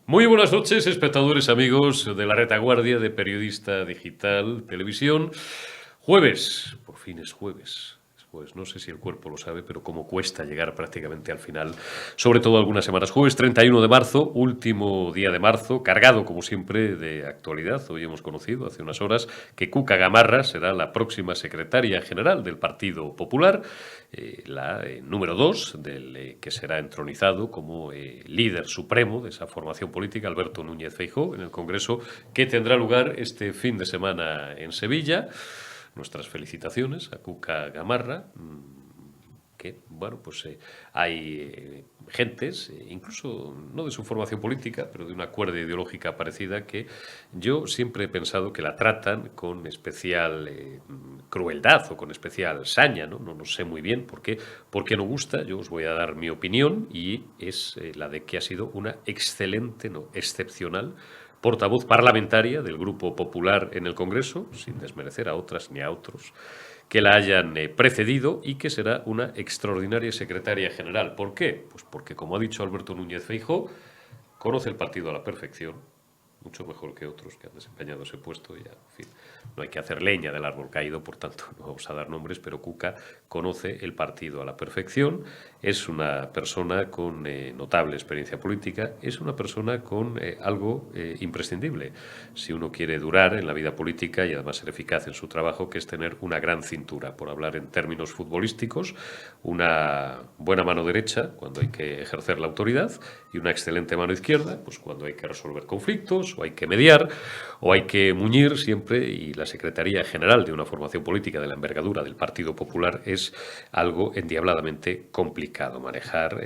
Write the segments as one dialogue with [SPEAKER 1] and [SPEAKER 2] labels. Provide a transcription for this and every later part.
[SPEAKER 1] Muy buenas noches, espectadores, amigos de la retaguardia de Periodista Digital Televisión. Jueves, por fin es jueves. Pues no sé si el cuerpo lo sabe, pero cómo cuesta llegar prácticamente al final, sobre todo algunas semanas. Jueves 31 de marzo, último día de marzo, cargado como siempre de actualidad. Hoy hemos conocido hace unas horas que Cuca Gamarra será la próxima secretaria general del Partido Popular, la número 2 del que será entronizado como líder supremo de esa formación política, Alberto Núñez Feijóo, en el Congreso que tendrá lugar este fin de semana en Sevilla. Nuestras felicitaciones a Cuca Gamarra, que, bueno, pues hay gentes, incluso no de su formación política, pero de una cuerda ideológica parecida, que yo siempre he pensado que la tratan con especial crueldad o con especial saña, ¿no? No sé muy bien por qué no gusta. Yo os voy a dar mi opinión y es la de que ha sido una excelente, no, excepcional portavoz parlamentaria del Grupo Popular en el Congreso, sin desmerecer a otras ni a otros que la hayan precedido, y que será una extraordinaria secretaria general. ¿Por qué? Pues porque, como ha dicho Alberto Núñez Feijóo, conoce el partido a la perfección, mucho mejor que otros que han desempeñado ese puesto. Ya, en fin, no hay que hacer leña del árbol caído, por tanto no vamos a dar nombres, pero Cuca conoce el partido a la perfección, es una persona con notable experiencia política, es una persona con algo imprescindible si uno quiere durar en la vida política y además ser eficaz en su trabajo, que es tener una gran cintura, por hablar en términos futbolísticos, una buena mano derecha cuando hay que ejercer la autoridad y una excelente mano izquierda pues cuando hay que resolver conflictos, o hay que mediar, o hay que muñir siempre. Y la Secretaría General de una formación política de la envergadura del Partido Popular es algo endiabladamente complicado. Manejar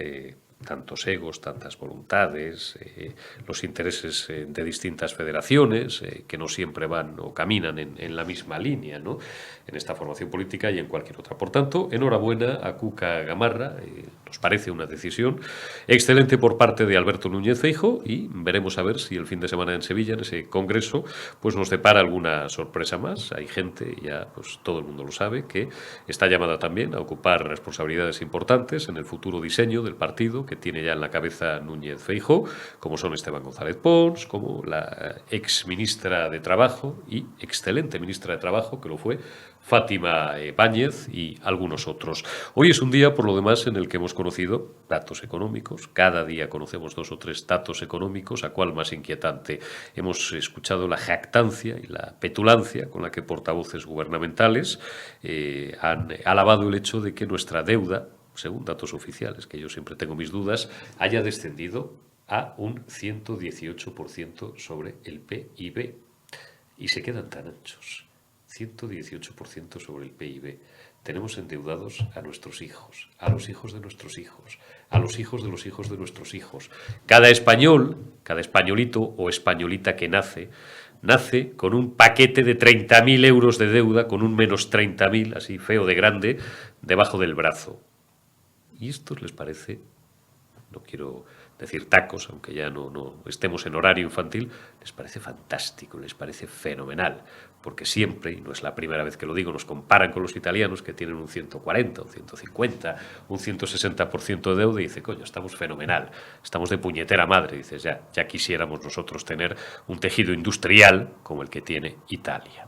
[SPEAKER 1] tantos egos, tantas voluntades, los intereses de distintas federaciones que no siempre van o caminan en la misma línea, ¿no?, en esta formación política y en cualquier otra. Por tanto, enhorabuena a Cuca Gamarra. Nos parece una decisión excelente por parte de Alberto Núñez Feijóo, y veremos a ver si el fin de semana en Sevilla, en ese congreso, pues nos depara alguna sorpresa más. Hay gente, ya pues todo el mundo lo sabe, que está llamada también a ocupar responsabilidades importantes en el futuro diseño del partido que tiene ya en la cabeza Núñez Feijóo, como son Esteban González Pons, como la ex ministra de Trabajo y excelente ministra de Trabajo, que lo fue, Fátima Báñez, y algunos otros. Hoy es un día, por lo demás, en el que hemos conocido datos económicos. Cada día conocemos 2 o 3 datos económicos, a cuál más inquietante. Hemos escuchado la jactancia y la petulancia con la que portavoces gubernamentales han alabado el hecho de que nuestra deuda, según datos oficiales, que yo siempre tengo mis dudas, haya descendido a un 118% sobre el PIB. Y se quedan tan anchos. 118% sobre el PIB. Tenemos endeudados a nuestros hijos, a los hijos de nuestros hijos, a los hijos de los hijos de nuestros hijos. Cada español, cada españolito o españolita que nace con un paquete de 30.000 euros de deuda, con un menos 30.000, así feo de grande, debajo del brazo. ¿Y esto les parece? No quiero decir tacos, aunque ya no estemos en horario infantil, les parece fantástico, les parece fenomenal, porque siempre, y no es la primera vez que lo digo, nos comparan con los italianos, que tienen un 140, un 150, un 160% de deuda, y dice, coño, estamos fenomenal, estamos de puñetera madre. Dices, ya quisiéramos nosotros tener un tejido industrial como el que tiene Italia.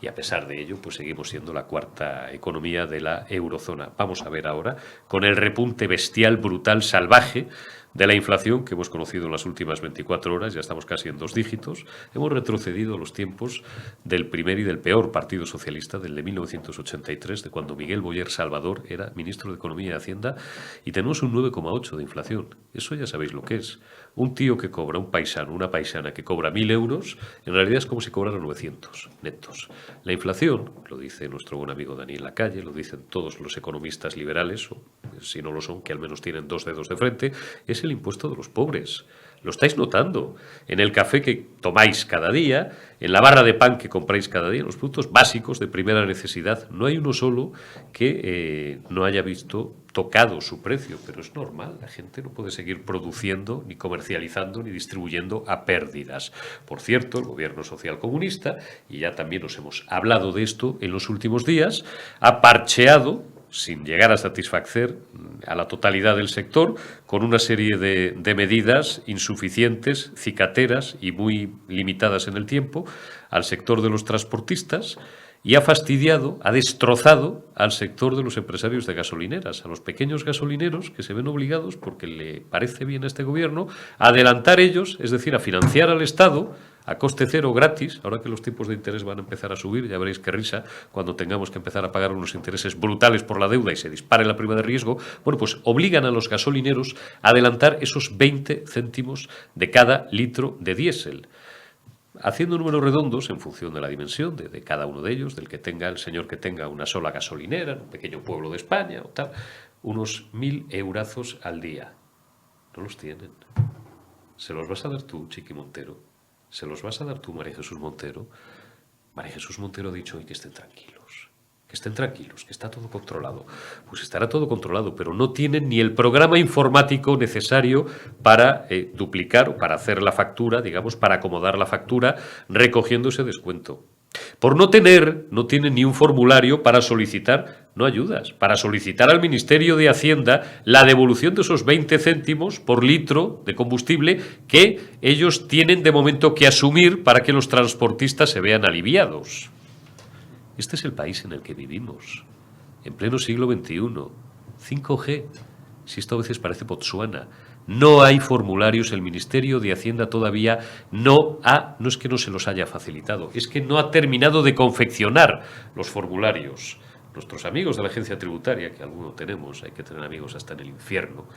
[SPEAKER 1] Y a pesar de ello, pues seguimos siendo la cuarta economía de la eurozona. Vamos a ver ahora, con el repunte bestial, brutal, salvaje de la inflación que hemos conocido en las últimas 24 horas, ya estamos casi en 2 dígitos, hemos retrocedido a los tiempos del primer y del peor Partido Socialista, del de 1983, de cuando Miguel Boyer Salvador era ministro de Economía y Hacienda, y tenemos un 9,8 de inflación. Eso ya sabéis lo que es. Un tío que cobra, un paisano, una paisana que cobra 1.000 euros, en realidad es como si cobrara 900 netos. La inflación, lo dice nuestro buen amigo Daniel Lacalle, lo dicen todos los economistas liberales, o si no lo son, que al menos tienen 2 dedos de frente, es el impuesto de los pobres. Lo estáis notando en el café que tomáis cada día, en la barra de pan que compráis cada día, en los productos básicos de primera necesidad. No hay uno solo que no haya visto tocado su precio, pero es normal. La gente no puede seguir produciendo, ni comercializando, ni distribuyendo a pérdidas. Por cierto, el gobierno socialcomunista, y ya también nos hemos hablado de esto en los últimos días, ha parcheado sin llegar a satisfacer a la totalidad del sector, con una serie de medidas insuficientes, cicateras y muy limitadas en el tiempo al sector de los transportistas, y ha fastidiado, ha destrozado al sector de los empresarios de gasolineras, a los pequeños gasolineros que se ven obligados, porque le parece bien a este gobierno, a adelantar ellos, es decir, a financiar al Estado a coste cero, gratis. Ahora que los tipos de interés van a empezar a subir, ya veréis qué risa cuando tengamos que empezar a pagar unos intereses brutales por la deuda y se dispare la prima de riesgo. Bueno, pues obligan a los gasolineros a adelantar esos 20 céntimos de cada litro de diésel, haciendo números redondos en función de la dimensión de cada uno de ellos, del que tenga, el señor que tenga una sola gasolinera en un pequeño pueblo de España o tal, unos 1.000 eurazos al día. No los tienen. ¿Se los vas a dar tú, Chiqui Montero? ¿Se los vas a dar tú, María Jesús Montero? María Jesús Montero ha dicho hoy que estén tranquilos, que está todo controlado. Pues estará todo controlado, pero no tienen ni el programa informático necesario para duplicar o para hacer la factura, digamos, para acomodar la factura recogiendo ese descuento. Por no tienen ni un formulario para solicitar, no ayudas, para solicitar al Ministerio de Hacienda la devolución de esos 20 céntimos por litro de combustible que ellos tienen de momento que asumir para que los transportistas se vean aliviados. Este es el país en el que vivimos, en pleno siglo XXI. 5G, si esto a veces parece Botsuana. No hay formularios, el Ministerio de Hacienda todavía no es que no se los haya facilitado, es que no ha terminado de confeccionar los formularios. Nuestros amigos de la agencia tributaria, que alguno tenemos, hay que tener amigos hasta en el infierno,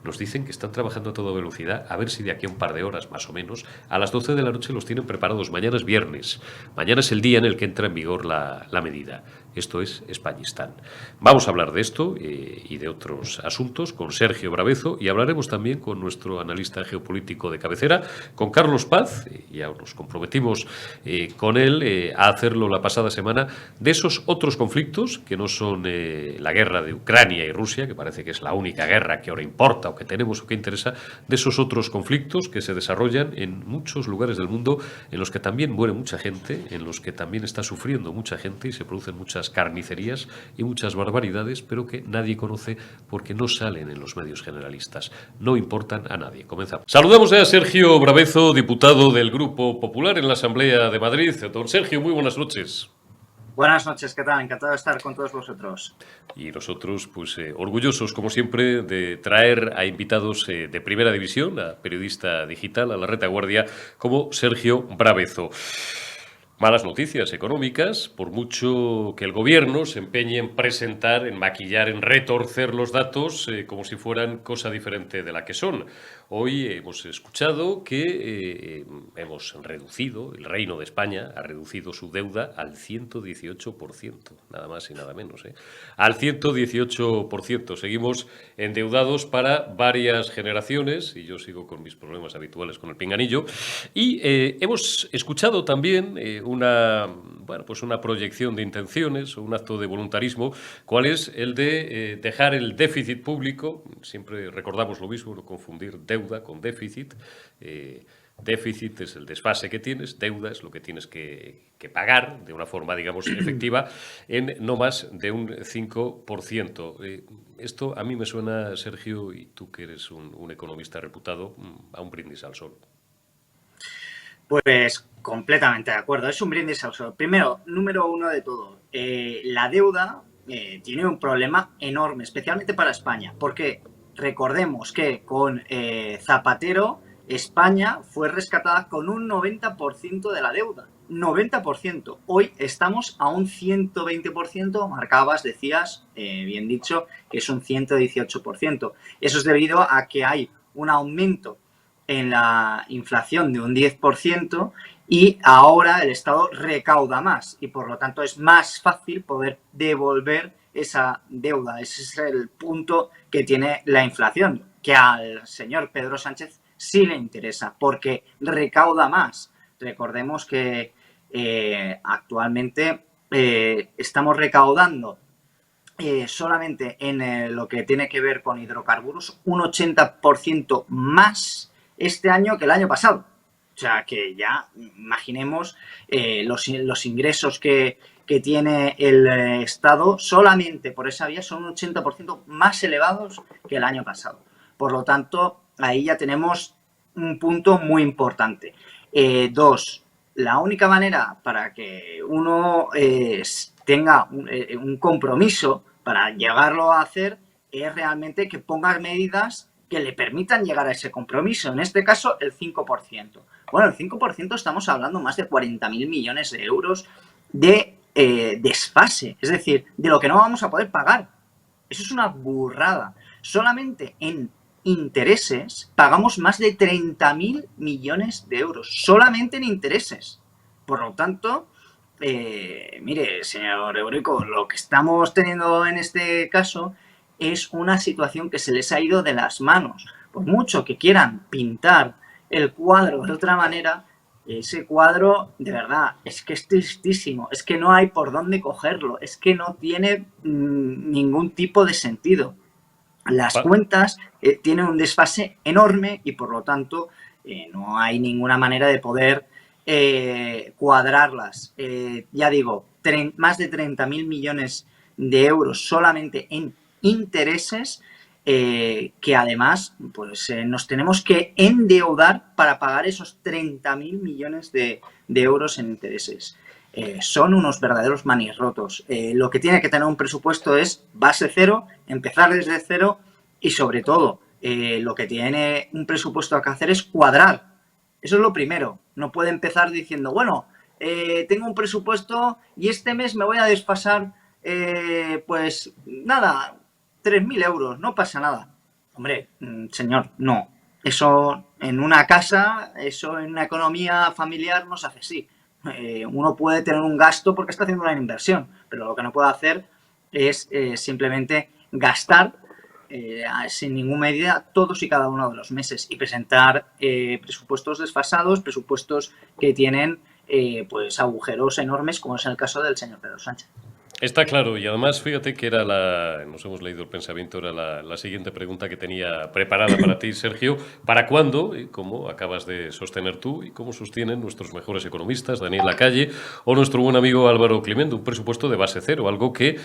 [SPEAKER 1] nos dicen que están trabajando a toda velocidad, a ver si de aquí a un par de horas, más o menos, a las 12 de la noche los tienen preparados. Mañana es viernes, mañana es el día en el que entra en vigor la medida. Esto es Españistán. Vamos a hablar de esto y de otros asuntos con Sergio Brabezo, y hablaremos también con nuestro analista geopolítico de cabecera, con Carlos Paz. Ya nos comprometimos con él a hacerlo la pasada semana, de esos otros conflictos que no son la guerra de Ucrania y Rusia, que parece que es la única guerra que ahora importa o que tenemos o que interesa, de esos otros conflictos que se desarrollan en muchos lugares del mundo, en los que también muere mucha gente, en los que también está sufriendo mucha gente y se producen muchas carnicerías y muchas barbaridades, pero que nadie conoce porque no salen en los medios generalistas. No importan a nadie. Comenzamos. Saludamos a Sergio Brabezo, diputado del Grupo Popular en la Asamblea de Madrid. Don Sergio, muy buenas noches.
[SPEAKER 2] Buenas noches, ¿qué tal? Encantado de estar con todos vosotros.
[SPEAKER 1] Y nosotros, pues, orgullosos, como siempre, de traer a invitados de primera división, a periodista digital, a la retaguardia, como Sergio Brabezo. Malas noticias económicas, por mucho que el gobierno se empeñe en presentar, en maquillar, en retorcer los datos como si fueran cosa diferente de la que son. Hoy hemos escuchado que hemos reducido, el Reino de España ha reducido su deuda al 118%, nada más y nada menos, al 118%. Seguimos endeudados para varias generaciones, y yo sigo con mis problemas habituales con el pinganillo, y hemos escuchado también una proyección de intenciones o un acto de voluntarismo, cuál es el de dejar el déficit público. Siempre recordamos lo mismo, no confundir deuda con déficit. Déficit es el desfase que tienes, deuda es lo que tienes que pagar de una forma, digamos, efectiva, en no más de un 5%. Esto a mí me suena, Sergio, y tú que eres un economista reputado, a un brindis al sol.
[SPEAKER 2] Pues completamente de acuerdo, es un brindis al sol. Primero, número uno de todo, la deuda tiene un problema enorme, especialmente para España, porque recordemos que con Zapatero España fue rescatada con un 90% de la deuda. 90%. Hoy estamos a un 120%, marcabas, decías, bien dicho, que es un 118%. Eso es debido a que hay un aumento en la inflación de un 10% y ahora el Estado recauda más y por lo tanto es más fácil poder devolver esa deuda. Ese es el punto que tiene la inflación, que al señor Pedro Sánchez sí le interesa porque recauda más. Recordemos que actualmente estamos recaudando solamente en lo que tiene que ver con hidrocarburos un 80% más este año que el año pasado. O sea, que ya imaginemos los ingresos que tiene el Estado solamente por esa vía son un 80% más elevados que el año pasado. Por lo tanto, ahí ya tenemos un punto muy importante. Dos, la única manera para que uno tenga un compromiso para llegarlo a hacer es realmente que ponga medidas que le permitan llegar a ese compromiso. En este caso, el 5%. Bueno, el 5% estamos hablando más de 40.000 millones de euros de desfase, es decir, de lo que no vamos a poder pagar. Eso es una burrada. Solamente en intereses pagamos más de 30.000 millones de euros, solamente en intereses. Por lo tanto, mire, señor Eurico, lo que estamos teniendo en este caso es una situación que se les ha ido de las manos. Por mucho que quieran pintar el cuadro de otra manera, ese cuadro, de verdad, es que es tristísimo, es que no hay por dónde cogerlo, es que no tiene ningún tipo de sentido. Las cuentas tienen un desfase enorme y por lo tanto no hay ninguna manera de poder cuadrarlas. Ya digo, más de 30.000 millones de euros solamente en intereses que además pues nos tenemos que endeudar para pagar esos 30.000 millones de euros en intereses. Son unos verdaderos manirrotos. Lo que tiene que tener un presupuesto es base cero, empezar desde cero y sobre todo lo que tiene un presupuesto que hacer es cuadrar. Eso es lo primero. No puede empezar diciendo, bueno, tengo un presupuesto y este mes me voy a desfasar, pues nada, 3.000 euros, no pasa nada. Hombre, señor, no. Eso en una casa, eso en una economía familiar no se hace así. Uno puede tener un gasto porque está haciendo una inversión, pero lo que no puede hacer es simplemente gastar sin ninguna medida todos y cada uno de los meses y presentar presupuestos desfasados, presupuestos que tienen pues agujeros enormes, como es el caso del señor Pedro Sánchez.
[SPEAKER 1] Está claro, y además fíjate que nos hemos leído el pensamiento, era la siguiente pregunta que tenía preparada para ti, Sergio. ¿Para cuándo, y como acabas de sostener tú, y como sostienen nuestros mejores economistas, Daniel Lacalle o nuestro buen amigo Álvaro Climent, un presupuesto de base cero, algo que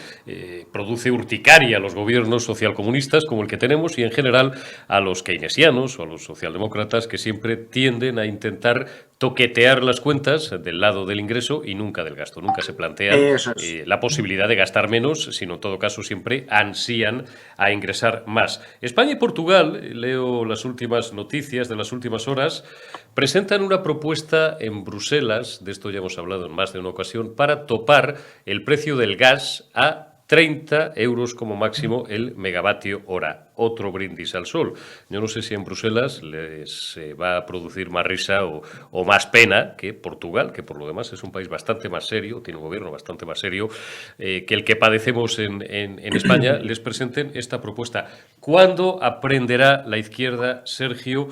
[SPEAKER 1] produce urticaria a los gobiernos socialcomunistas como el que tenemos y en general a los keynesianos o a los socialdemócratas que siempre tienden a intentar toquetear las cuentas del lado del ingreso y nunca del gasto? Nunca se plantean la posibilidad de gastar menos, sino en todo caso siempre ansían a ingresar más. España y Portugal, leo las últimas noticias de las últimas horas, presentan una propuesta en Bruselas, de esto ya hemos hablado en más de una ocasión, para topar el precio del gas a 30 euros como máximo el megavatio hora. Otro brindis al sol. Yo no sé si en Bruselas les va a producir más risa o más pena que Portugal, que por lo demás es un país bastante más serio, tiene un gobierno bastante más serio que el que padecemos en España, les presenten esta propuesta. ¿Cuándo aprenderá la izquierda, Sergio,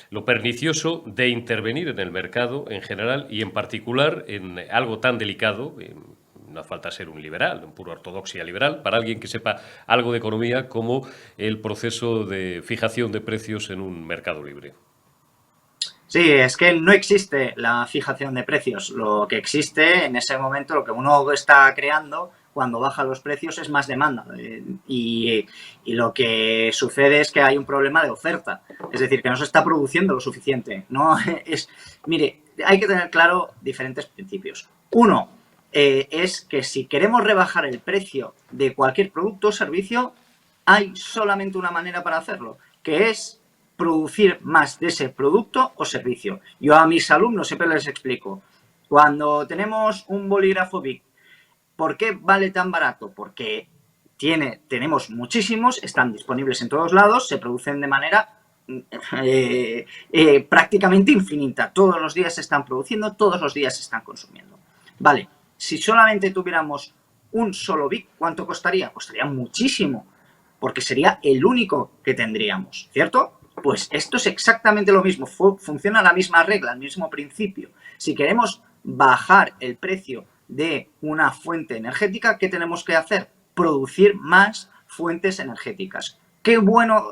[SPEAKER 1] lo pernicioso de intervenir en el mercado en general y en particular en algo tan delicado? No falta ser un liberal, un puro ortodoxia liberal, para alguien que sepa algo de economía, como el proceso de fijación de precios en un mercado libre.
[SPEAKER 2] Sí, es que no existe la fijación de precios. Lo que existe en ese momento, lo que uno está creando cuando baja los precios es más demanda. Y lo que sucede es que hay un problema de oferta. Es decir, que no se está produciendo lo suficiente. No es, mire, hay que tener claro diferentes principios. Uno, es que si queremos rebajar el precio de cualquier producto o servicio, hay solamente una manera para hacerlo, que es producir más de ese producto o servicio. Yo a mis alumnos siempre les explico, cuando tenemos un bolígrafo Bic, ¿por qué vale tan barato? Porque tenemos muchísimos, están disponibles en todos lados, se producen de manera prácticamente infinita. Todos los días se están produciendo, todos los días se están consumiendo. Vale, si solamente tuviéramos un solo Bic, ¿cuánto costaría? Costaría muchísimo, porque sería el único que tendríamos, ¿cierto? Pues esto es exactamente lo mismo, funciona la misma regla, el mismo principio. Si queremos bajar el precio de una fuente energética, ¿qué tenemos que hacer? Producir más fuentes energéticas. ¿Qué bueno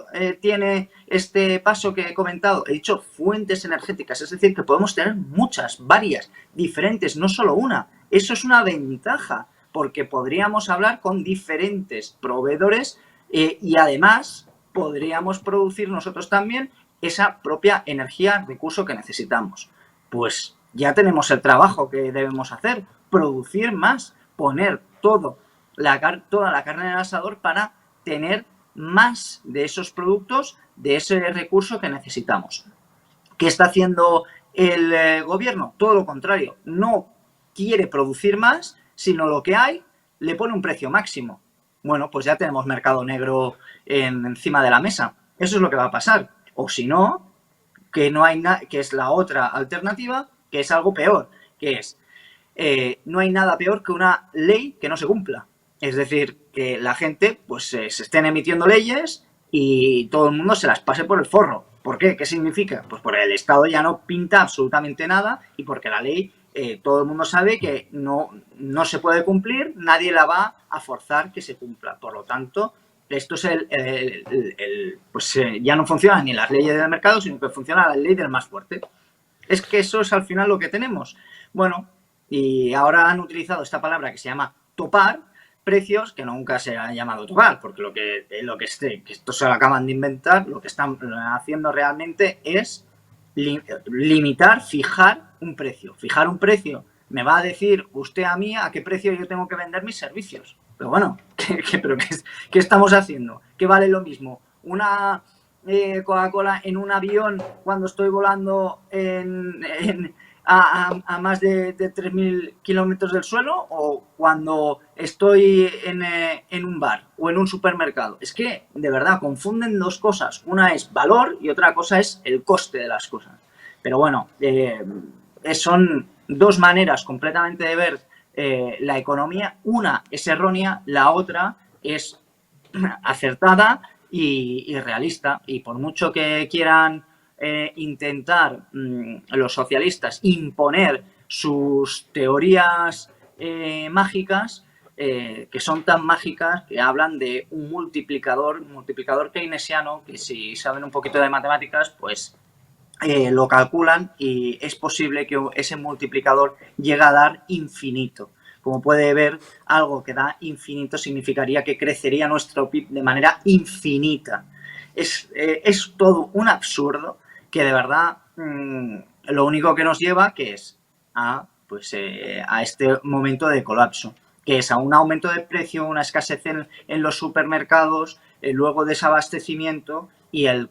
[SPEAKER 2] tiene este paso que he comentado? He dicho fuentes energéticas, es decir, que podemos tener muchas, varias, diferentes, no solo una. Eso es una ventaja, porque podríamos hablar con diferentes proveedores y además podríamos producir nosotros también esa propia energía, recurso que necesitamos. Pues ya tenemos el trabajo que debemos hacer, producir más, poner toda la carne en el asador para tener más de esos productos, de ese recurso que necesitamos. ¿Qué está haciendo el gobierno? Todo lo contrario, no quiere producir más, sino lo que hay le pone un precio máximo. Bueno, pues ya tenemos mercado negro encima de la mesa. Eso es lo que va a pasar. O si no, que no hay nada, que es la otra alternativa, que es algo peor, que es no hay nada peor que una ley que no se cumpla. Es decir, que la gente pues se estén emitiendo leyes y todo el mundo se las pase por el forro. ¿Por qué? ¿Qué significa? Pues porque el Estado ya no pinta absolutamente nada y porque la ley todo el mundo sabe que no se puede cumplir, nadie la va a forzar que se cumpla. Por lo tanto, esto es pues ya no funcionan ni las leyes del mercado, sino que funciona la ley del más fuerte. Es que eso es al final lo que tenemos. Bueno, y ahora han utilizado esta palabra que se llama topar precios, que nunca se han llamado topar, porque que esto se lo acaban de inventar, lo que están haciendo realmente es limitar, fijar un precio. Fijar un precio, me va a decir usted a mí a qué precio yo tengo que vender mis servicios. Pero bueno, ¿qué estamos haciendo? ¿Qué vale lo mismo? Una Coca-Cola en un avión cuando estoy volando a más de 3.000 kilómetros del suelo, o cuando estoy en un bar o en un supermercado. Es que, de verdad, confunden dos cosas. Una es valor y otra cosa es el coste de las cosas. Pero bueno, son dos maneras completamente de ver la economía. Una es errónea, la otra es acertada y realista. Y por mucho que quieran intentar los socialistas imponer sus teorías mágicas, que son tan mágicas que hablan de un multiplicador keynesiano, que si saben un poquito de matemáticas, pues lo calculan y es posible que ese multiplicador llegue a dar infinito. Como puede ver, algo que da infinito significaría que crecería nuestro PIB de manera infinita. Es todo un absurdo que de verdad lo único que nos lleva que es a este momento de colapso, que es a un aumento de precio, una escasez en los supermercados, luego desabastecimiento y el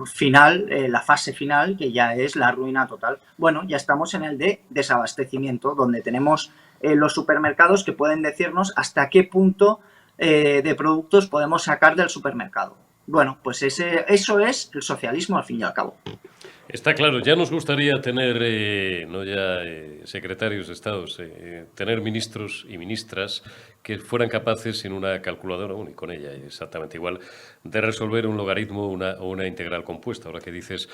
[SPEAKER 2] final, la fase final, que ya es la ruina total. Bueno, ya estamos en el de desabastecimiento, donde tenemos los supermercados que pueden decirnos hasta qué punto de productos podemos sacar del supermercado. Bueno, pues eso es el socialismo al fin y al cabo.
[SPEAKER 1] Está claro, ya nos gustaría tener, no ya secretarios de Estado, tener ministros y ministras que fueran capaces sin una calculadora, y con ella exactamente igual, de resolver un logaritmo o una integral compuesta. Ahora que dices,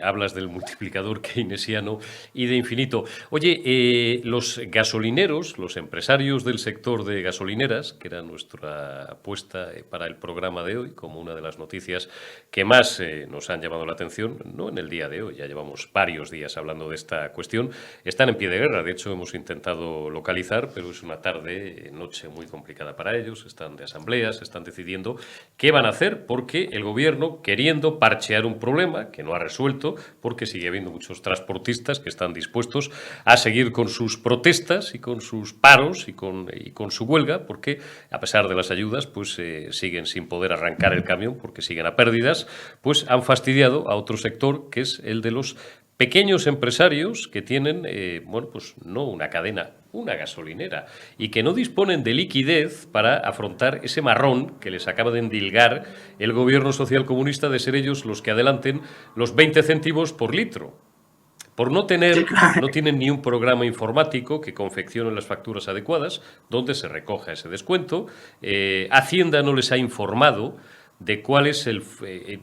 [SPEAKER 1] hablas del multiplicador keynesiano y de infinito. Oye, los gasolineros, los empresarios del sector de gasolineras, que era nuestra apuesta para el programa de hoy, como una de las noticias que más nos han llamado la atención, no en el día de hoy, ya llevamos varios días hablando de esta cuestión, están en pie de guerra. De hecho, hemos intentado localizar, pero es una noche muy complicada para ellos, están de asambleas, están decidiendo qué van a hacer, porque el gobierno, queriendo parchear un problema que no ha resuelto, porque sigue habiendo muchos transportistas que están dispuestos a seguir con sus protestas y con sus paros y con su huelga, porque a pesar de las ayudas, pues siguen sin poder arrancar el camión, porque siguen a pérdidas, pues han fastidiado a otro sector, que es el de los pequeños empresarios que tienen, pues no una cadena, una gasolinera, y que no disponen de liquidez para afrontar ese marrón que les acaba de endilgar el gobierno socialcomunista de ser ellos los que adelanten los 20 céntimos por litro. Por no tienen ni un programa informático que confeccione las facturas adecuadas, donde se recoja ese descuento. Hacienda no les ha informado de cuál es el...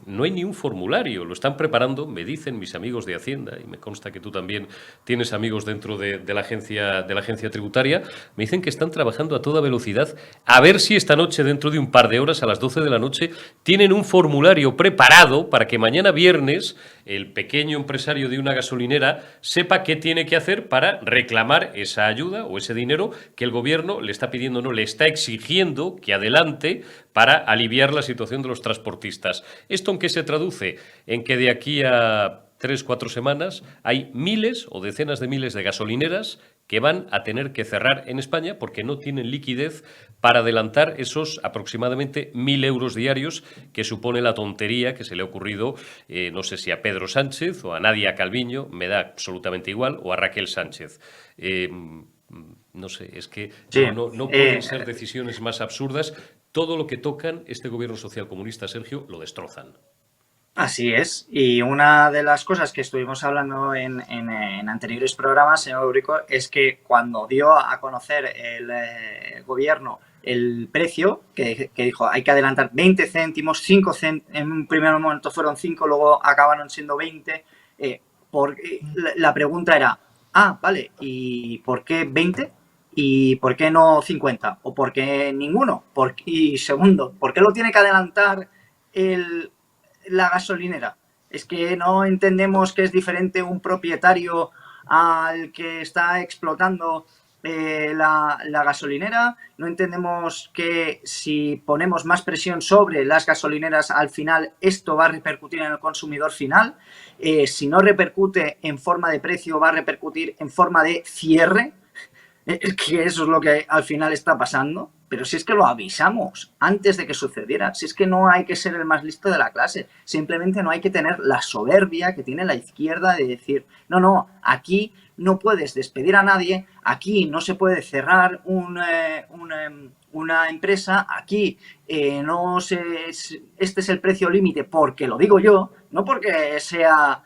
[SPEAKER 1] no hay ni un formulario, lo están preparando, me dicen mis amigos de Hacienda, y me consta que tú también tienes amigos dentro de la agencia tributaria, me dicen que están trabajando a toda velocidad a ver si esta noche, dentro de un par de horas, a las 12 de la noche, tienen un formulario preparado para que mañana viernes el pequeño empresario de una gasolinera sepa qué tiene que hacer para reclamar esa ayuda o ese dinero que el gobierno le está pidiendo, no, le está exigiendo que adelante para aliviar la situación de los transportistas. ¿Esto en qué se traduce? En que de aquí a 3-4 semanas hay miles o decenas de miles de gasolineras que van a tener que cerrar en España porque no tienen liquidez para adelantar esos aproximadamente 1.000 euros diarios que supone la tontería que se le ha ocurrido, no sé si a Pedro Sánchez o a Nadia Calviño, me da absolutamente igual, o a Raquel Sánchez. No sé, es que
[SPEAKER 2] Sí,
[SPEAKER 1] no pueden ser decisiones más absurdas. Todo lo que tocan este gobierno socialcomunista, Sergio, lo destrozan.
[SPEAKER 2] así es. Y una de las cosas que estuvimos hablando en anteriores programas, señor Eurico, es que cuando dio a conocer el gobierno el precio, que dijo hay que adelantar 20 céntimos, 5 céntimos, en un primer momento fueron 5, luego acabaron siendo 20, la pregunta era, vale, ¿y por qué 20? ¿Y por qué no 50? ¿O por qué ninguno? Y segundo, ¿por qué lo tiene que adelantar la gasolinera? Es que no entendemos que es diferente un propietario al que está explotando la gasolinera. No entendemos que si ponemos más presión sobre las gasolineras, al final esto va a repercutir en el consumidor final. Si no repercute en forma de precio, va a repercutir en forma de cierre, que eso es lo que al final está pasando. Pero si es que lo avisamos antes de que sucediera, si es que no hay que ser el más listo de la clase, simplemente no hay que tener la soberbia que tiene la izquierda de decir, no, aquí no puedes despedir a nadie, aquí no se puede cerrar una empresa, aquí este es el precio límite porque lo digo yo, no porque sea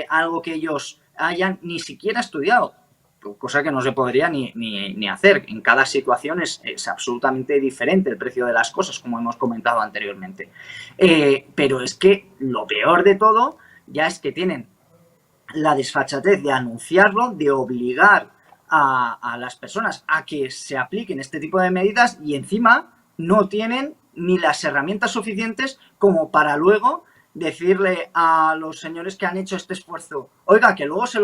[SPEAKER 2] algo que ellos hayan ni siquiera estudiado, cosa que no se podría ni hacer. En cada situación es absolutamente diferente el precio de las cosas, como hemos comentado anteriormente. Pero es que lo peor de todo ya es que tienen la desfachatez de anunciarlo, de obligar a las personas a que se apliquen este tipo de medidas y encima no tienen ni las herramientas suficientes como para luego decirle a los señores que han hecho este esfuerzo, oiga, que luego se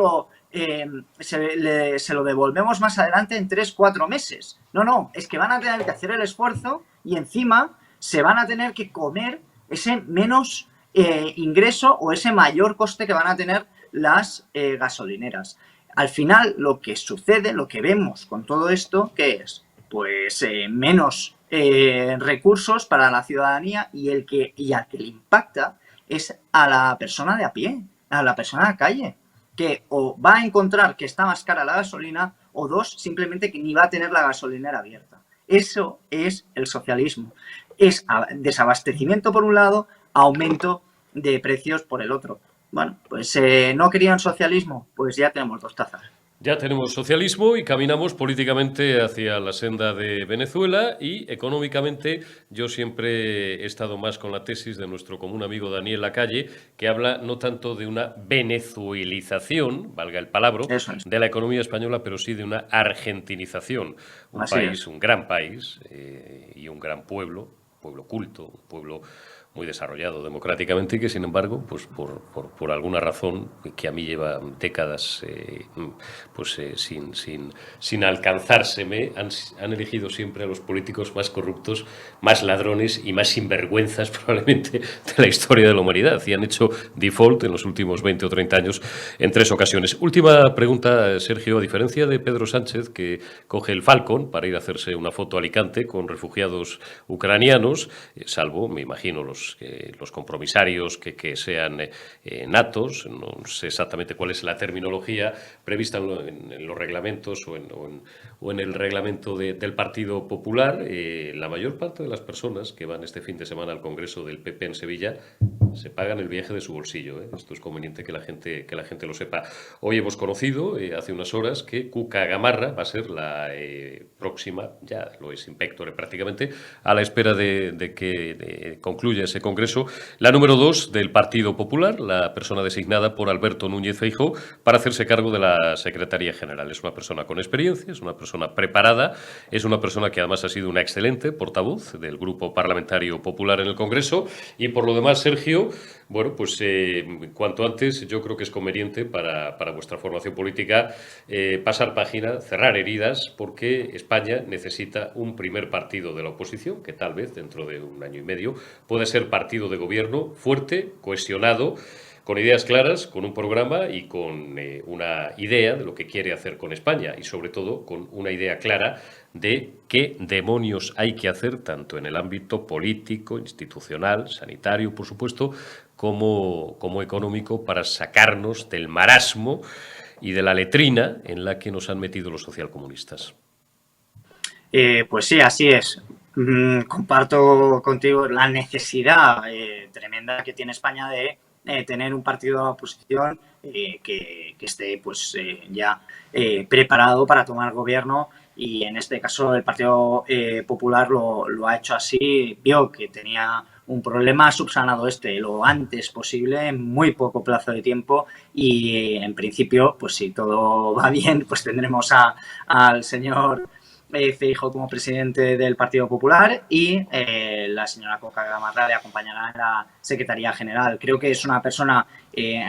[SPEAKER 2] lo devolvemos más adelante en 3-4 meses. No, es que van a tener que hacer el esfuerzo y encima se van a tener que comer ese menos ingreso o ese mayor coste que van a tener las gasolineras. Al final, lo que sucede, lo que vemos con todo esto, ¿qué es? Pues menos recursos para la ciudadanía y al que le impacta es a la persona de a pie, a la persona de la calle, que o va a encontrar que está más cara la gasolina o dos, simplemente que ni va a tener la gasolinera abierta. Eso es el socialismo. Es desabastecimiento por un lado, aumento de precios por el otro. Bueno, pues no querían socialismo, pues ya tenemos 2 tazas.
[SPEAKER 1] Ya tenemos socialismo y caminamos políticamente hacia la senda de Venezuela y económicamente yo siempre he estado más con la tesis de nuestro común amigo Daniel Lacalle, que habla no tanto de una venezuelización, valga el palabra, de la economía española, pero sí de una argentinización. Un país, un gran país y un gran pueblo culto, un pueblo muy desarrollado democráticamente y que, sin embargo, pues por alguna razón que a mí lleva décadas sin alcanzárseme, han elegido siempre a los políticos más corruptos, más ladrones y más sinvergüenzas probablemente de la historia de la humanidad y han hecho default en los últimos 20 o 30 años en 3 ocasiones. Última pregunta, Sergio. A diferencia de Pedro Sánchez, que coge el Falcon para ir a hacerse una foto a Alicante con refugiados ucranianos, salvo, me imagino, los compromisarios que sean natos, no sé exactamente cuál es la terminología prevista en los reglamentos o en el reglamento del Partido Popular, la mayor parte de las personas que van este fin de semana al Congreso del PP en Sevilla se pagan el viaje de su bolsillo, ¿eh? Esto es conveniente que la gente lo sepa. Hoy hemos conocido, hace unas horas, que Cuca Gamarra va a ser la próxima, ya lo es Inpectore prácticamente, a la espera de que concluya ese congreso, la número 2 del Partido Popular, la persona designada por Alberto Núñez Feijóo para hacerse cargo de la Secretaría General. Es una persona con experiencia, es una persona preparada, es una persona que además ha sido una excelente portavoz del Grupo Parlamentario Popular en el Congreso y por lo demás, Sergio, bueno, pues cuanto antes yo creo que es conveniente para vuestra formación política pasar página, cerrar heridas, porque España necesita un primer partido de la oposición, que tal vez dentro de un año y medio puede ser partido de gobierno fuerte, cohesionado, con ideas claras, con un programa y con una idea de lo que quiere hacer con España y sobre todo con una idea clara de qué demonios hay que hacer tanto en el ámbito político, institucional, sanitario, por supuesto, como económico para sacarnos del marasmo y de la letrina en la que nos han metido los socialcomunistas.
[SPEAKER 2] Pues sí, así es. Comparto contigo la necesidad tremenda que tiene España de tener un partido de la oposición que esté pues ya preparado para tomar gobierno, y en este caso el Partido Popular lo ha hecho así. Vio que tenía un problema, ha subsanado lo antes posible, en muy poco plazo de tiempo, y en principio, pues si todo va bien, pues tendremos al señor Feijóo como presidente del Partido Popular, y la señora Cuca Gamarra le acompañará en la Secretaría General. Creo que es una persona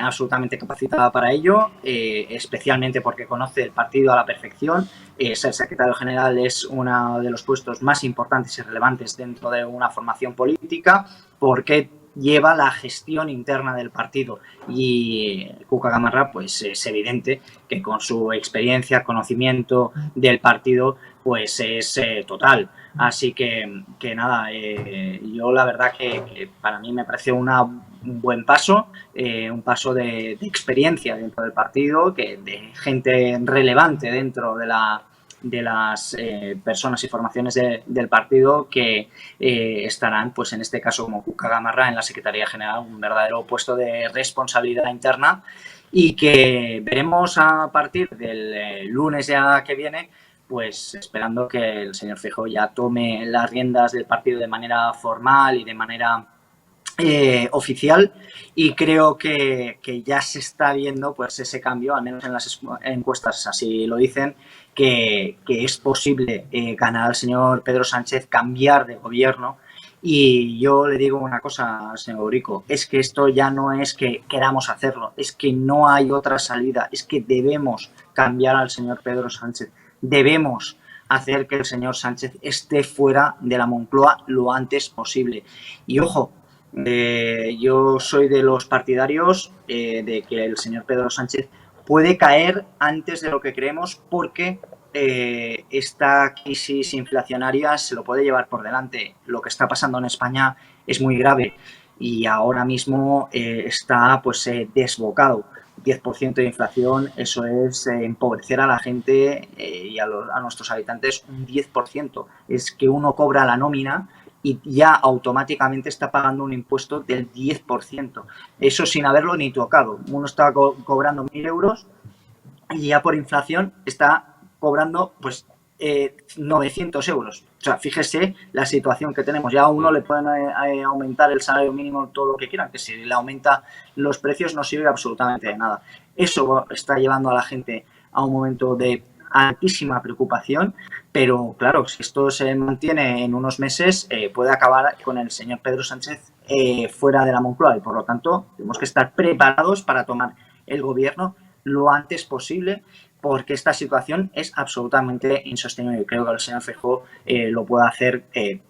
[SPEAKER 2] absolutamente capacitada para ello, especialmente porque conoce el partido a la perfección. Ser secretario general es uno de los puestos más importantes y relevantes dentro de una formación política, porque lleva la gestión interna del partido, y Cuca Gamarra pues es evidente que con su experiencia, conocimiento del partido, pues es total. Así que nada, yo la verdad que para mí me pareció un buen paso, un paso de experiencia dentro del partido, de gente relevante dentro de las personas y formaciones del partido que estarán, pues en este caso como Cuca Gamarra, en la Secretaría General, un verdadero puesto de responsabilidad interna, y que veremos a partir del lunes ya que viene, pues esperando que el señor Feijóo ya tome las riendas del partido de manera formal y de manera oficial, y creo que ya se está viendo pues ese cambio, al menos en las encuestas así lo dicen, que es posible ganar al señor Pedro Sánchez, cambiar de gobierno. Y yo le digo una cosa, señor Eurico, es que esto ya no es que queramos hacerlo, es que no hay otra salida, es que debemos cambiar al señor Pedro Sánchez, debemos hacer que el señor Sánchez esté fuera de la Moncloa lo antes posible. Y ojo, yo soy de los partidarios de que el señor Pedro Sánchez puede caer antes de lo que creemos, porque esta crisis inflacionaria se lo puede llevar por delante. Lo que está pasando en España es muy grave y ahora mismo está pues desbocado. 10% de inflación, eso es empobrecer a la gente y a nuestros habitantes un 10%. Es que uno cobra la nómina y ya automáticamente está pagando un impuesto del 10%. Eso sin haberlo ni tocado. Uno está cobrando 1.000 euros y ya por inflación está cobrando pues 900 euros. O sea, fíjese la situación que tenemos. Ya a uno le pueden aumentar el salario mínimo todo lo que quieran, que si le aumenta los precios no sirve absolutamente de nada. Eso está llevando a la gente a un momento de altísima preocupación, pero claro, si esto se mantiene en unos meses, puede acabar con el señor Pedro Sánchez fuera de la Moncloa, y por lo tanto tenemos que estar preparados para tomar el gobierno lo antes posible, porque esta situación es absolutamente insostenible. Creo que el señor Feijóo lo puede hacer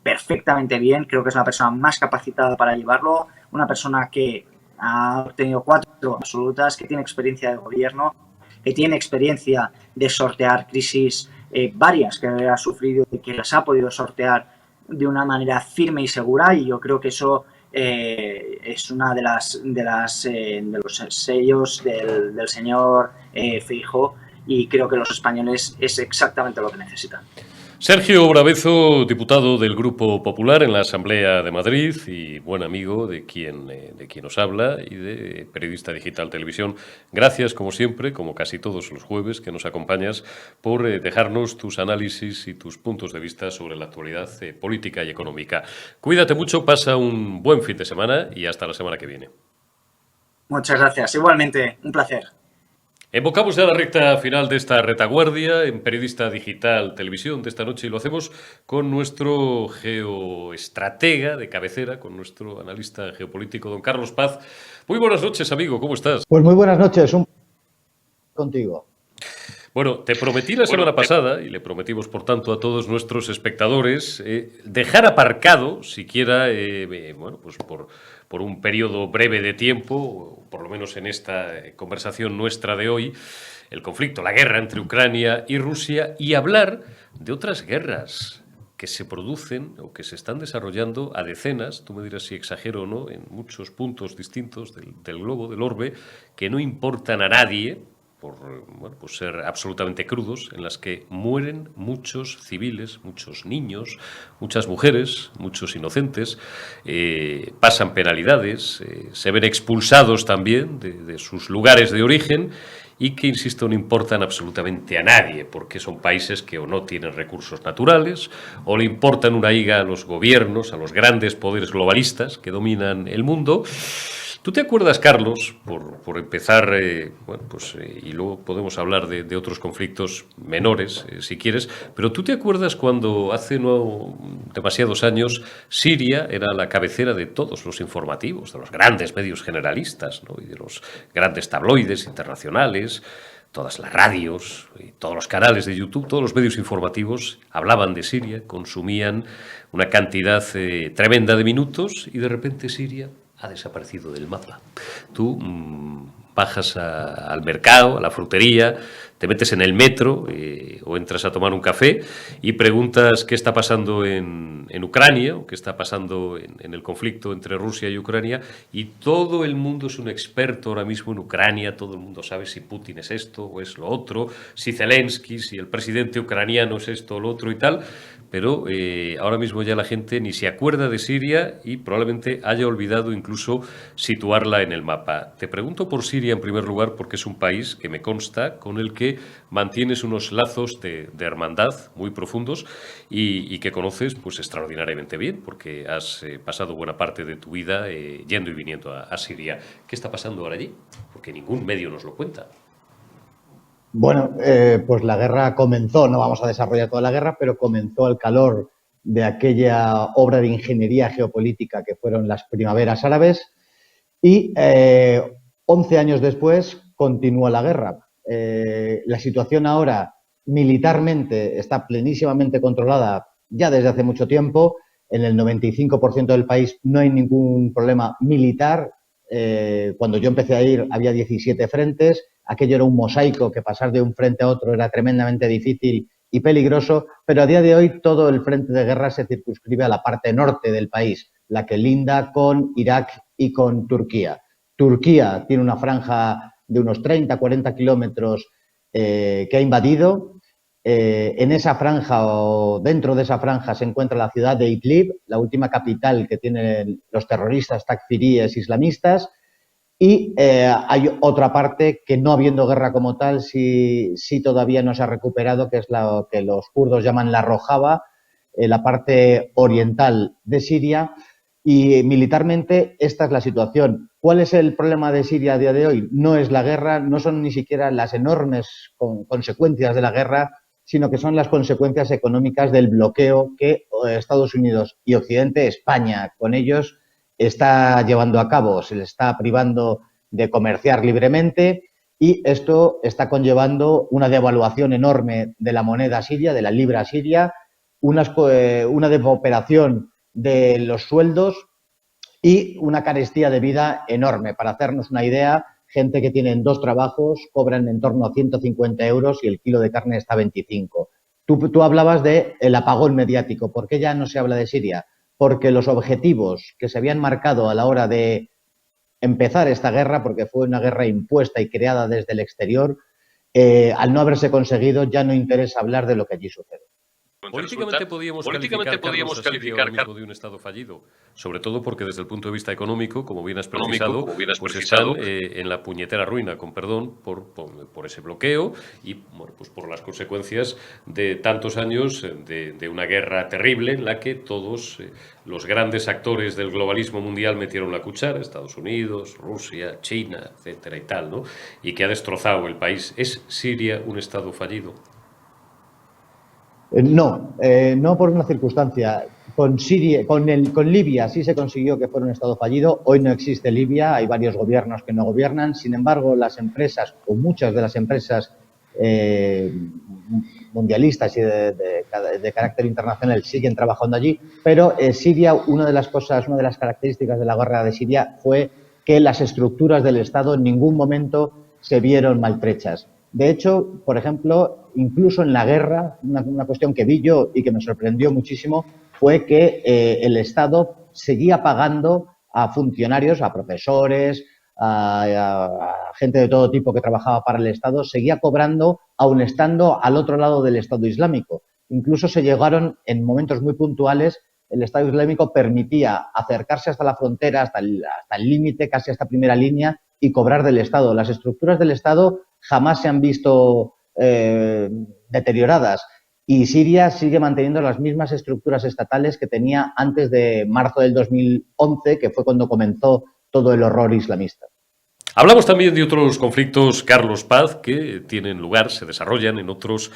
[SPEAKER 2] perfectamente bien. Creo que es la persona más capacitada para llevarlo, una persona que ha obtenido 4 absolutas, que tiene experiencia de gobierno, que tiene experiencia de sortear crisis varias que ha sufrido y que las ha podido sortear de una manera firme y segura, y yo creo que eso es una de los sellos del señor Feijóo, y creo que los españoles es exactamente lo que necesitan.
[SPEAKER 1] Sergio Brabezo, diputado del Grupo Popular en la Asamblea de Madrid y buen amigo de quien os habla y de Periodista Digital Televisión. Gracias, como siempre, como casi todos los jueves que nos acompañas, por dejarnos tus análisis y tus puntos de vista sobre la actualidad política y económica. Cuídate mucho, pasa un buen fin de semana y hasta la semana que viene.
[SPEAKER 2] Muchas gracias. Igualmente, un placer.
[SPEAKER 1] Evocamos ya la recta final de esta retaguardia en Periodista Digital Televisión de esta noche y lo hacemos con nuestro geoestratega de cabecera, con nuestro analista geopolítico, don Carlos Paz. Muy buenas noches, amigo, ¿cómo estás?
[SPEAKER 3] Pues muy buenas noches, contigo.
[SPEAKER 1] Bueno, te prometí la semana pasada, y le prometimos, por tanto, a todos nuestros espectadores, dejar aparcado, siquiera, bueno, pues por un periodo breve de tiempo, por lo menos en esta conversación nuestra de hoy, el conflicto, la guerra entre Ucrania y Rusia, y hablar de otras guerras que se producen o que se están desarrollando a decenas, tú me dirás si exagero o no, en muchos puntos distintos del globo, del orbe, que no importan a nadie, por ser absolutamente crudos, en las que mueren muchos civiles, muchos niños, muchas mujeres, muchos inocentes, pasan penalidades, se ven expulsados también de sus lugares de origen y que, insisto, no importan absolutamente a nadie, porque son países que o no tienen recursos naturales, o le importan una higa a los gobiernos, a los grandes poderes globalistas que dominan el mundo. ¿Tú te acuerdas, Carlos, por empezar, bueno, pues, y luego podemos hablar de otros conflictos menores, si quieres, pero tú te acuerdas cuando hace no demasiados años Siria era la cabecera de todos los informativos, de los grandes medios generalistas, ¿no? Y de los grandes tabloides internacionales, todas las radios, y todos los canales de YouTube, todos los medios informativos hablaban de Siria, consumían una cantidad tremenda de minutos y de repente Siria ha desaparecido del mapa. Tú bajas al mercado, a la frutería, te metes en el metro o entras a tomar un café y preguntas qué está pasando en Ucrania o qué está pasando en el conflicto entre Rusia y Ucrania y todo el mundo es un experto ahora mismo en Ucrania, todo el mundo sabe si Putin es esto o es lo otro, si Zelensky, si el presidente ucraniano es esto o lo otro y tal, pero ahora mismo ya la gente ni se acuerda de Siria y probablemente haya olvidado incluso situarla en el mapa. Te pregunto por Siria en primer lugar porque es un país que me consta con el que mantienes unos lazos de hermandad muy profundos y que conoces pues extraordinariamente bien porque has pasado buena parte de tu vida yendo y viniendo a Siria. ¿Qué está pasando ahora allí? Porque ningún medio nos lo cuenta.
[SPEAKER 3] Bueno, pues la guerra comenzó, no vamos a desarrollar toda la guerra, pero comenzó al calor de aquella obra de ingeniería geopolítica que fueron las primaveras árabes y 11 años después continúa la guerra. La situación ahora militarmente está plenísimamente controlada ya desde hace mucho tiempo. En el 95% del país no hay ningún problema militar. Cuando yo empecé a ir había 17 frentes. Aquello era un mosaico que pasar de un frente a otro era tremendamente difícil y peligroso, pero a día de hoy todo el frente de guerra se circunscribe a la parte norte del país, la que linda con Irak y con Turquía. Turquía tiene una franja de unos 30-40 kilómetros que ha invadido. En esa franja o dentro de esa franja se encuentra la ciudad de Idlib, la última capital que tienen los terroristas takfiríes islamistas. Y hay otra parte que no habiendo guerra como tal, sí todavía no se ha recuperado, que es lo que los kurdos llaman la Rojava, la parte oriental de Siria. Y militarmente esta es la situación. ¿Cuál es el problema de Siria a día de hoy? No es la guerra, no son ni siquiera las enormes consecuencias de la guerra, sino que son las consecuencias económicas del bloqueo que Estados Unidos y Occidente, España con ellos, está llevando a cabo. Se le está privando de comerciar libremente y esto está conllevando una devaluación enorme de la moneda siria, de la libra siria, una depauperación de los sueldos y una carestía de vida enorme. Para hacernos una idea, gente que tienen 2 trabajos cobran en torno a 150 euros y el kilo de carne está a 25. Tú hablabas del apagón mediático. ¿Por qué ya no se habla de Siria? Porque los objetivos que se habían marcado a la hora de empezar esta guerra, porque fue una guerra impuesta y creada desde el exterior, al no haberse conseguido ya no interesa hablar de lo que allí sucede.
[SPEAKER 1] Políticamente podíamos calificar, Carlos, a Siria ahora mismo de un Estado fallido, sobre todo porque desde el punto de vista económico, como bien has precisado, pues están en la puñetera ruina, con perdón, por ese bloqueo y bueno, pues por las consecuencias de tantos años de una guerra terrible en la que todos los grandes actores del globalismo mundial metieron la cuchara, Estados Unidos, Rusia, China, etcétera y tal, ¿no? Y que ha destrozado el país. ¿Es Siria un Estado fallido?
[SPEAKER 3] No, no por una circunstancia. Con Libia sí se consiguió que fuera un Estado fallido. Hoy no existe Libia, hay varios gobiernos que no gobiernan. Sin embargo, las empresas, o muchas de las empresas mundialistas y de carácter internacional siguen trabajando allí. Pero Siria, una de las características de la guerra de Siria fue que las estructuras del Estado en ningún momento se vieron maltrechas. De hecho, por ejemplo, incluso en la guerra, una cuestión que vi yo y que me sorprendió muchísimo fue que el Estado seguía pagando a funcionarios, a profesores, a gente de todo tipo que trabajaba para el Estado, seguía cobrando aun estando al otro lado del Estado Islámico. Incluso se llegaron, en momentos muy puntuales, el Estado Islámico permitía acercarse hasta la frontera, hasta el límite, casi hasta primera línea, y cobrar del Estado. Las estructuras del Estado jamás se han visto deterioradas y Siria sigue manteniendo las mismas estructuras estatales que tenía antes de marzo del 2011, que fue cuando comenzó todo el horror islamista.
[SPEAKER 1] Hablamos también de otros conflictos, Carlos Paz, que tienen lugar, se desarrollan en otros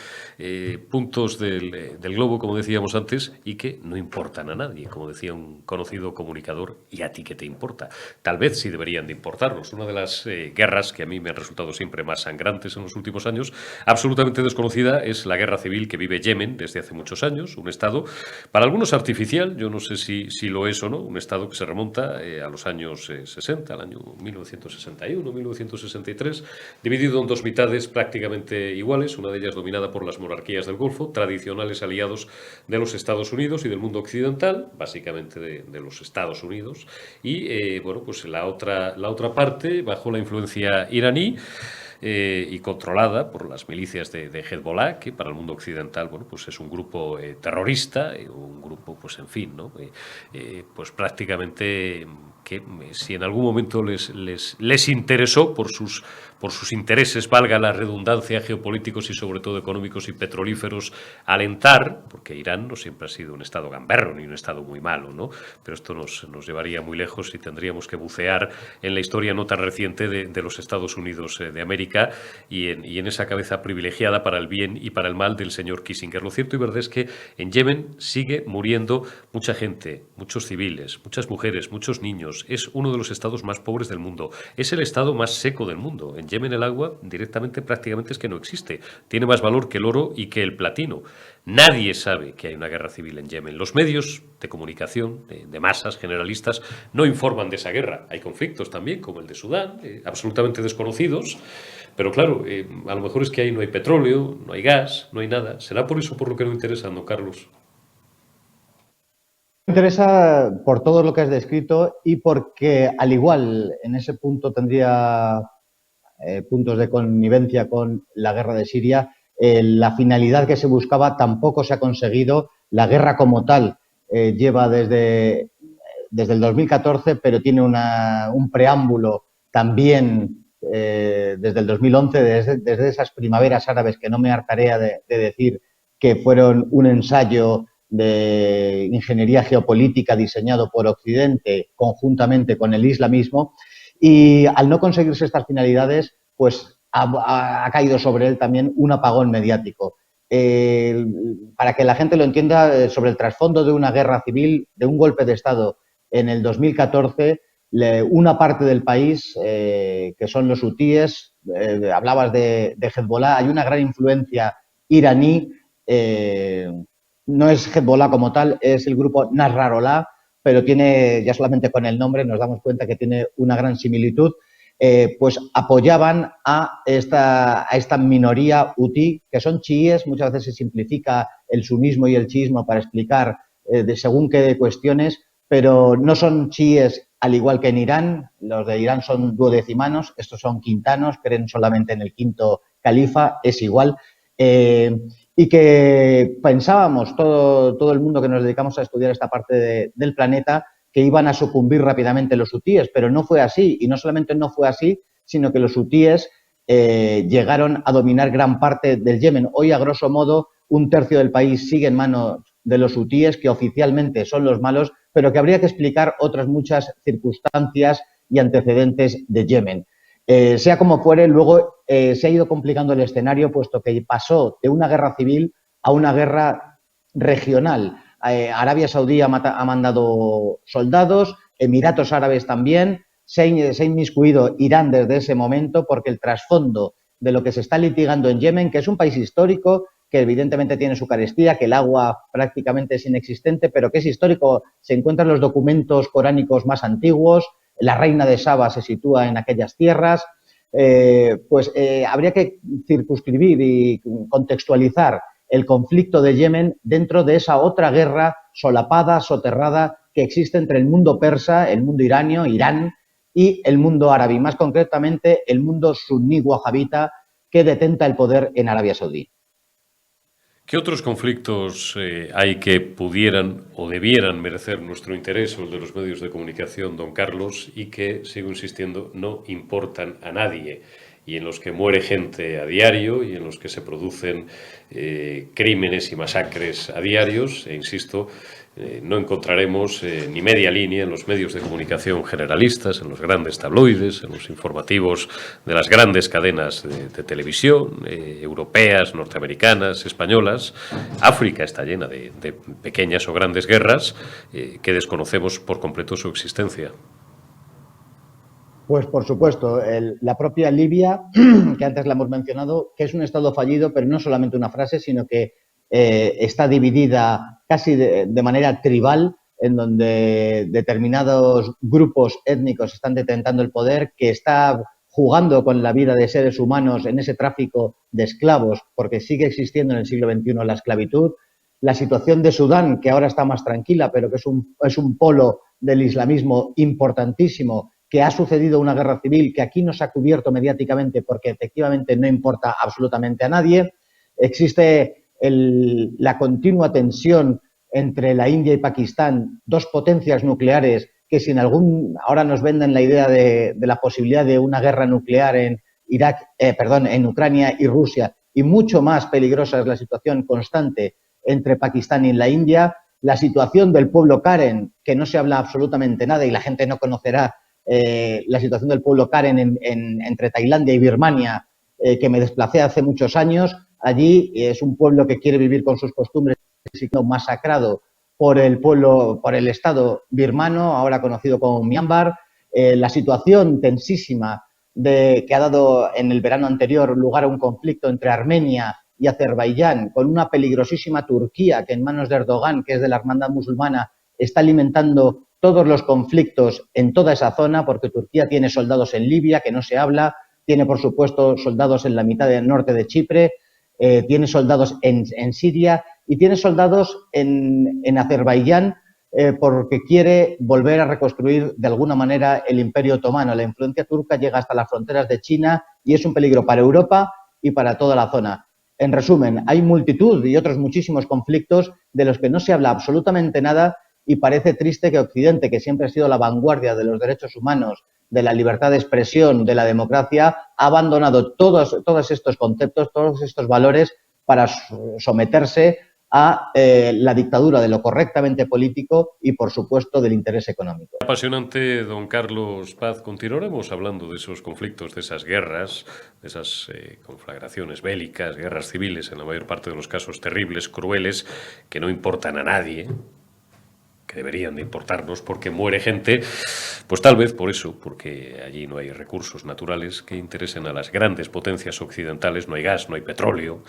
[SPEAKER 1] puntos del globo, como decíamos antes, y que no importan a nadie, como decía un conocido comunicador, ¿y a ti qué te importa? Tal vez sí deberían de importarnos. Una de las guerras que a mí me han resultado siempre más sangrantes en los últimos años, absolutamente desconocida, es la guerra civil que vive Yemen desde hace muchos años, un estado, para algunos artificial, yo no sé si lo es o no, un estado que se remonta a los años 60, al año 1960. 1963, dividido en dos mitades prácticamente iguales, una de ellas dominada por las monarquías del Golfo, tradicionales aliados de los Estados Unidos y del mundo occidental, básicamente de los Estados Unidos, y bueno, pues la otra parte bajo la influencia iraní, y controlada por las milicias de Hezbollah, que para el mundo occidental, bueno, pues es un grupo terrorista, un grupo, pues en fin, ¿no? Pues prácticamente que si en algún momento les interesó por sus intereses, valga la redundancia, geopolíticos y sobre todo económicos y petrolíferos, alentar, porque Irán no siempre ha sido un estado gamberro ni un estado muy malo, ¿no? Pero esto nos llevaría muy lejos y tendríamos que bucear en la historia no tan reciente de los Estados Unidos de América y en esa cabeza privilegiada para el bien y para el mal del señor Kissinger. Lo cierto y verdad es que en Yemen sigue muriendo mucha gente, muchos civiles, muchas mujeres, muchos niños. Es uno de los estados más pobres del mundo. Es el estado más seco del mundo. En Yemen el agua directamente prácticamente es que no existe. Tiene más valor que el oro y que el platino. Nadie sabe que hay una guerra civil en Yemen. Los medios de comunicación, de masas generalistas, no informan de esa guerra. Hay conflictos también, como el de Sudán, absolutamente desconocidos. Pero claro, a lo mejor es que ahí no hay petróleo, no hay gas, no hay nada. ¿Será por eso por lo que no interesa, no, Carlos?
[SPEAKER 3] Me interesa por todo lo que has descrito y porque, al igual, en ese punto tendría puntos de connivencia con la guerra de Siria, la finalidad que se buscaba tampoco se ha conseguido. La guerra como tal lleva desde el 2014, pero tiene un preámbulo también desde el 2011, desde esas primaveras árabes que no me hartaré de decir que fueron un ensayo de ingeniería geopolítica diseñado por Occidente conjuntamente con el islamismo, y al no conseguirse estas finalidades, pues ha caído sobre él también un apagón mediático. Para que la gente lo entienda, sobre el trasfondo de una guerra civil, de un golpe de Estado en el 2014, una parte del país, que son los hutíes, hablabas de Hezbollah, hay una gran influencia iraní. No es Hezbollah como tal, es el grupo Nasrallah, pero tiene, ya solamente con el nombre nos damos cuenta que tiene una gran similitud. Pues apoyaban a esta minoría hutí, que son chiíes. Muchas veces se simplifica el sunismo y el chiismo para explicar de según qué cuestiones, pero no son chiíes al igual que en Irán. Los de Irán son duodecimanos, estos son quintanos, creen solamente en el quinto califa, es igual. y que pensábamos, todo el mundo que nos dedicamos a estudiar esta parte del planeta, que iban a sucumbir rápidamente los hutíes, pero no fue así. Y no solamente no fue así, sino que los hutíes llegaron a dominar gran parte del Yemen. Hoy, a grosso modo, un tercio del país sigue en manos de los hutíes, que oficialmente son los malos, pero que habría que explicar otras muchas circunstancias y antecedentes de Yemen. Sea como fuere, luego se ha ido complicando el escenario, puesto que pasó de una guerra civil a una guerra regional. Arabia Saudí ha mandado soldados, Emiratos Árabes también, se ha inmiscuido Irán desde ese momento, porque el trasfondo de lo que se está litigando en Yemen, que es un país histórico, que evidentemente tiene su carestía, que el agua prácticamente es inexistente, pero que es histórico, se encuentran los documentos coránicos más antiguos, la reina de Saba se sitúa en aquellas tierras, habría que circunscribir y contextualizar el conflicto de Yemen dentro de esa otra guerra solapada, soterrada, que existe entre el mundo persa, el mundo iranio, Irán, y el mundo árabe, y más concretamente el mundo suní wahabita, que detenta el poder en Arabia Saudí.
[SPEAKER 1] ¿Qué otros conflictos hay que pudieran o debieran merecer nuestro interés, o el de los medios de comunicación, don Carlos, y que, sigo insistiendo, no importan a nadie, y en los que muere gente a diario y en los que se producen crímenes y masacres a diarios? E insisto, no encontraremos ni media línea en los medios de comunicación generalistas, en los grandes tabloides, en los informativos de las grandes cadenas de televisión, europeas, norteamericanas, españolas. África está llena de pequeñas o grandes guerras que desconocemos por completo su existencia.
[SPEAKER 3] Pues por supuesto, la propia Libia, que antes la hemos mencionado, que es un estado fallido, pero no solamente una frase, sino que está dividida casi de manera tribal, en donde determinados grupos étnicos están detentando el poder, que está jugando con la vida de seres humanos en ese tráfico de esclavos, porque sigue existiendo en el siglo XXI la esclavitud. La situación de Sudán, que ahora está más tranquila, pero que es un polo del islamismo importantísimo, que ha sucedido una guerra civil que aquí no se ha cubierto mediáticamente porque efectivamente no importa absolutamente a nadie. Existe la continua tensión entre la India y Pakistán, dos potencias nucleares que ahora nos venden la idea de la posibilidad de una guerra nuclear en en Ucrania y Rusia, y mucho más peligrosa es la situación constante entre Pakistán y la India. La situación del pueblo Karen, que no se habla absolutamente nada y la gente no conocerá la situación del pueblo Karen entre Tailandia y Birmania, que me desplacé hace muchos años. Allí es un pueblo que quiere vivir con sus costumbres, siendo masacrado por el Estado birmano, ahora conocido como Myanmar. La situación tensísima que ha dado en el verano anterior lugar a un conflicto entre Armenia y Azerbaiyán, con una peligrosísima Turquía que, en manos de Erdogan, que es de la hermandad musulmana, está alimentando todos los conflictos en toda esa zona, porque Turquía tiene soldados en Libia, que no se habla, tiene, por supuesto, soldados en la mitad del norte de Chipre, tiene soldados en Siria y tiene soldados en Azerbaiyán, porque quiere volver a reconstruir de alguna manera el Imperio Otomano. La influencia turca llega hasta las fronteras de China y es un peligro para Europa y para toda la zona. En resumen, hay multitud y otros muchísimos conflictos de los que no se habla absolutamente nada, y parece triste que Occidente, que siempre ha sido la vanguardia de los derechos humanos, de la libertad de expresión, de la democracia, ha abandonado todos estos conceptos, todos estos valores para someterse a la dictadura de lo correctamente político y, por supuesto, del interés económico.
[SPEAKER 1] Apasionante, don Carlos Paz. Continuaremos hablando de esos conflictos, de esas guerras, de esas conflagraciones bélicas, guerras civiles, en la mayor parte de los casos terribles, crueles, que no importan a nadie, que deberían de importarnos porque muere gente, pues tal vez por eso, porque allí no hay recursos naturales que interesen a las grandes potencias occidentales, no hay gas, no hay petróleo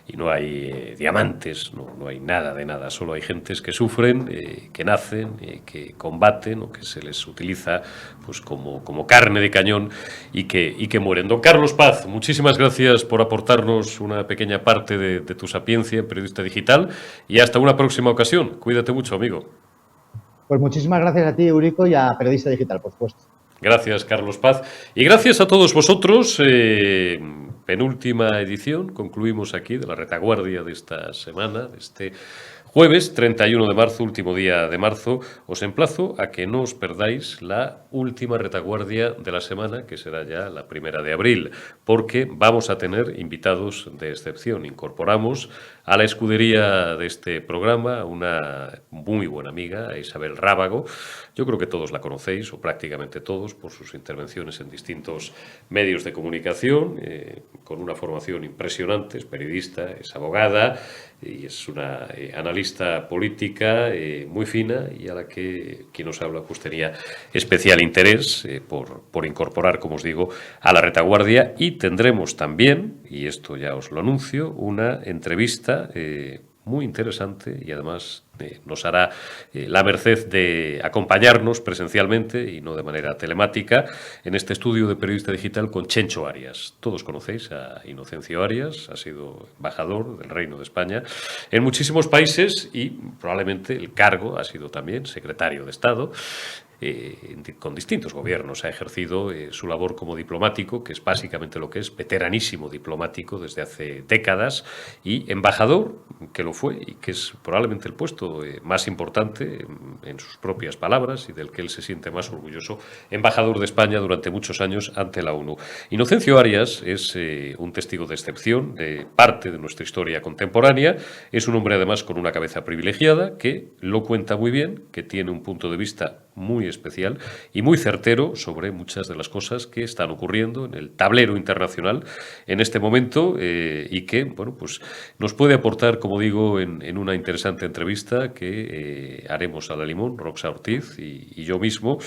[SPEAKER 1] y no hay diamantes, no hay nada de nada, solo hay gentes que sufren, que nacen, que combaten o que se les utiliza pues como carne de cañón y que mueren. Don Carlos Paz, muchísimas gracias por aportarnos una pequeña parte de tu sapiencia en Periodista Digital, y hasta una próxima ocasión. Cuídate mucho, amigo.
[SPEAKER 3] Pues muchísimas gracias a ti, Eurico, y a Periodista Digital, por supuesto.
[SPEAKER 1] Gracias, Carlos Paz. Y gracias a todos vosotros penúltima edición, concluimos aquí de la retaguardia de esta semana, de este jueves 31 de marzo, último día de marzo. Os emplazo a que no os perdáis la última retaguardia de la semana, que será ya la 1 de abril, porque vamos a tener invitados de excepción. Incorporamos a la escudería de este programa una muy buena amiga, a Isabel Rábago. Yo creo que todos la conocéis, o prácticamente todos, por sus intervenciones en distintos medios de comunicación, con una formación impresionante. Es periodista, es abogada y es una analista política muy fina, y a la que quien nos habla pues tenía especial interés por incorporar, como os digo, a la retaguardia. Y tendremos también, y esto ya os lo anuncio, una entrevista muy interesante, y además nos hará la merced de acompañarnos presencialmente y no de manera telemática en este estudio de periodista digital con Chencho Arias. Todos conocéis a Inocencio Arias, ha sido embajador del Reino de España en muchísimos países y probablemente el cargo ha sido también secretario de Estado. Con distintos gobiernos ha ejercido su labor como diplomático, que es básicamente lo que es, veteranísimo diplomático desde hace décadas, y embajador, que lo fue y que es probablemente el puesto más importante, en sus propias palabras, y del que él se siente más orgulloso, embajador de España durante muchos años ante la ONU. Inocencio Arias es un testigo de excepción de parte de nuestra historia contemporánea. Es un hombre además con una cabeza privilegiada, que lo cuenta muy bien, que tiene un punto de vista muy especial y muy certero sobre muchas de las cosas que están ocurriendo en el tablero internacional en este momento, y que, bueno, pues nos puede aportar, como digo, en una interesante entrevista que haremos a la limón, Roxa Ortiz y yo mismo,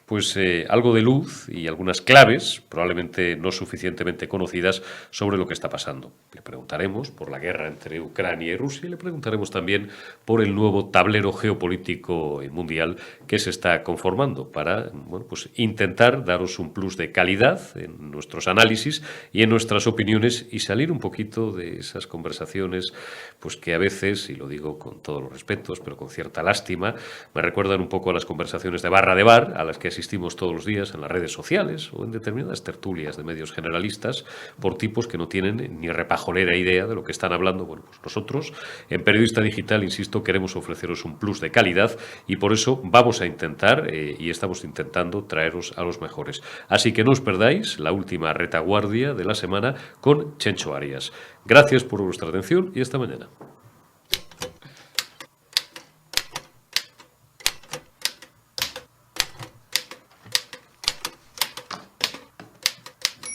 [SPEAKER 1] pues algo de luz y algunas claves, probablemente no suficientemente conocidas, sobre lo que está pasando. Le preguntaremos por la guerra entre Ucrania y Rusia, y le preguntaremos también por el nuevo tablero geopolítico mundial que se está conformando, para, bueno, pues intentar daros un plus de calidad en nuestros análisis y en nuestras opiniones, y salir un poquito de esas conversaciones pues que a veces, y lo digo con todos los respetos, pero con cierta lástima, me recuerdan un poco a las conversaciones de barra de bar a las que asistimos todos los días en las redes sociales o en determinadas tertulias de medios generalistas por tipos que no tienen ni repajolera idea de lo que están hablando. Bueno, pues nosotros en Periodista Digital, insisto, queremos ofreceros un plus de calidad, y por eso vamos a intentar y estamos intentando traeros a los mejores. Así que no os perdáis la última retaguardia de la semana con Chencho Arias. Gracias por vuestra atención y hasta mañana.